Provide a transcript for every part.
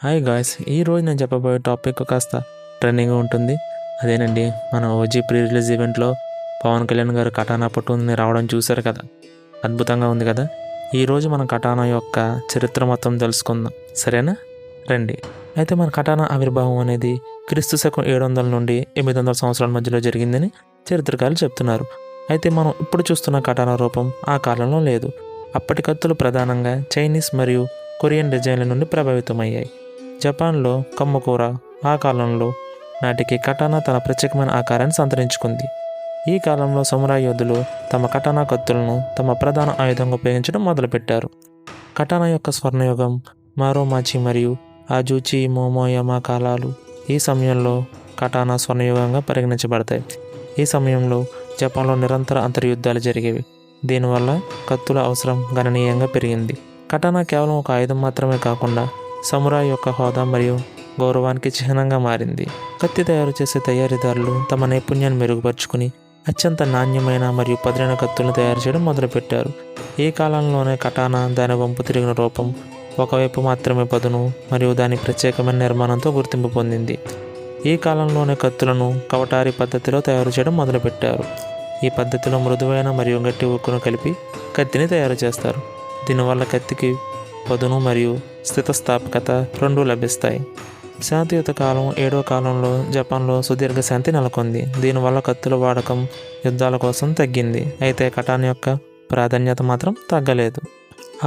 Hi guys, ఈరోజు నేను చెప్పబోయే టాపిక్ కాస్త ట్రెండింగ్గా ఉంటుంది. అదేనండి, మన ఓజీ ప్రీ రిలీజ్ ఈవెంట్లో పవన్ కళ్యాణ్ గారు కటానా పట్టుకుని రావడం చూశారు కదా, అద్భుతంగా ఉంది కదా. ఈరోజు మనం కటానా యొక్క చరిత్ర మొత్తం తెలుసుకుందాం, సరేనా? రండి. అయితే మన కటానా ఆవిర్భావం అనేది క్రీస్తు శకం 700 నుండి 800 సంవత్సరాల మధ్యలో జరిగిందని చరిత్రకారులు చెప్తున్నారు. అయితే మనం ఇప్పుడు చూస్తున్న కటానా రూపం ఆ కాలంలో లేదు. అప్పటి కత్తులు ప్రధానంగా చైనీస్ మరియు కొరియన్ డిజైన్ల నుండి ప్రభావితమయ్యాయి. జపాన్లో కమ్మకూర ఆ కాలంలో నాటికి కటానా తన ప్రత్యేకమైన ఆకారాన్ని సంతరించుకుంది. ఈ కాలంలో సమురాయ్ యోధులు తమ కటానా కత్తులను తమ ప్రధాన ఆయుధంగా ఉపయోగించడం మొదలుపెట్టారు. కటానా యొక్క స్వర్ణయుగం మారోమాచి మరియు ఆజూచి మోమోయమా కాలాలు ఈ సమయంలో కటానా స్వర్ణయుగంగా పరిగణించబడతాయి. ఈ సమయంలో జపాన్లో నిరంతర అంతర్యుద్ధాలు జరిగేవి. దీనివల్ల కత్తుల అవసరం గణనీయంగా పెరిగింది. కటానా కేవలం ఒక ఆయుధం మాత్రమే కాకుండా సమురాయ్ యొక్క హోదా మరియు గౌరవానికి చిహ్నంగా మారింది. కత్తి తయారు చేసే తయారీదారులు తమ నైపుణ్యాన్ని మెరుగుపరుచుకుని అత్యంత నాణ్యమైన మరియు పదునైన కత్తులను తయారు చేయడం మొదలుపెట్టారు. ఈ కాలంలోనే కటానా దాని వంపు తిరిగిన రూపం, ఒకవైపు మాత్రమే పదును మరియు దాని ప్రత్యేకమైన నిర్మాణంతో గుర్తింపు పొందింది. ఈ కాలంలోనే కత్తులను కవటారి పద్ధతిలో తయారు చేయడం మొదలుపెట్టారు. ఈ పద్ధతిలో మృదువైన మరియు గట్టి ఉక్కును కలిపి కత్తిని తయారు చేస్తారు. దీనివల్ల కత్తికి పదును మరియు స్థితస్థాపకత రెండూ లభిస్తాయి. శాంతియుత కాలం 7వ కాలంలో జపాన్లో సుదీర్ఘ శాంతి నెలకొంది. దీనివల్ల కత్తుల వాడకం యుద్ధాల కోసం తగ్గింది. అయితే కటానా యొక్క ప్రాధాన్యత మాత్రం తగ్గలేదు.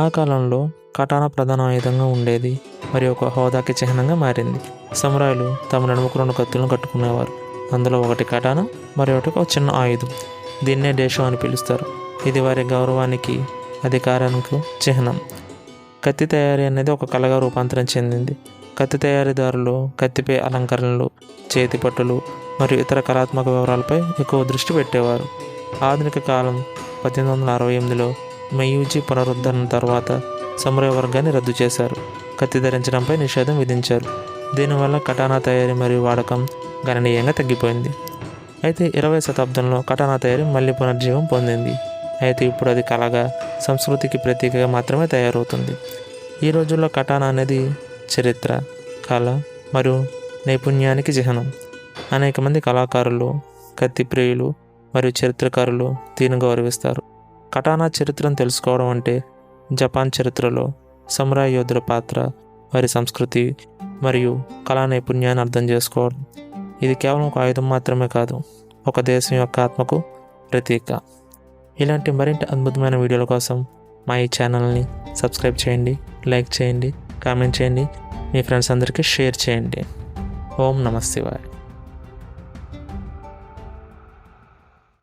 ఆ కాలంలో కటానా ప్రధాన ఆయుధంగా ఉండేది మరియు ఒక హోదాకి చిహ్నంగా మారింది. సమురాయిలు తమ నడుముకు 2 కత్తులను కట్టుకునేవారు. అందులో ఒకటి కటానా మరి ఒకటి ఒక చిన్న ఆయుధం. దీన్నే డేషో అని పిలుస్తారు. ఇది వారి గౌరవానికి అధికారానికి చిహ్నం. కత్తి తయారీ అనేది ఒక కళగా రూపాంతరం చెందింది. కత్తి తయారీదారులు కత్తిపై అలంకరణలు, చేతి పట్టులు మరియు ఇతర కళాత్మక వివరాలపై ఎక్కువ దృష్టి పెట్టేవారు. ఆధునిక కాలం 1868లో మెయ్యూజీ పునరుద్ధరణ తర్వాత సమురాయ్ వర్గాన్ని రద్దు చేశారు. కత్తి ధరించడంపై నిషేధం విధించారు. దీనివల్ల కటానా తయారీ మరియు వాడకం గణనీయంగా తగ్గిపోయింది. అయితే 20వ శతాబ్దంలో కటానా తయారీ మళ్ళీ పునర్జీవం పొందింది. అయితే ఇప్పుడు అది కళగా, సంస్కృతికి ప్రతీకగా మాత్రమే తయారవుతుంది. ఈ రోజుల్లో కటానా అనేది చరిత్ర, కళ మరియు నైపుణ్యానికి చిహ్నం. అనేక మంది కళాకారులు, కత్తి ప్రియులు మరియు చరిత్రకారులు దీన్ని గౌరవిస్తారు. కటానా చరిత్రను తెలుసుకోవడం అంటే జపాన్ చరిత్రలో సమురాయ్ యోధుల పాత్ర, వారి సంస్కృతి మరియు కళా నైపుణ్యాన్ని అర్థం చేసుకోవడం. ఇది కేవలం ఒక ఆయుధం మాత్రమే కాదు, ఒక దేశం యొక్క ఆత్మకు ప్రతీక. ఇలాంటి మరింటి అద్భుతమైన వీడియోల కోసం మా ఈ ఛానల్ని సబ్స్క్రైబ్ చేయండి, లైక్ చేయండి, కామెంట్ చేయండి, మీ ఫ్రెండ్స్ అందరికీ షేర్ చేయండి. ఓం నమః శివాయ.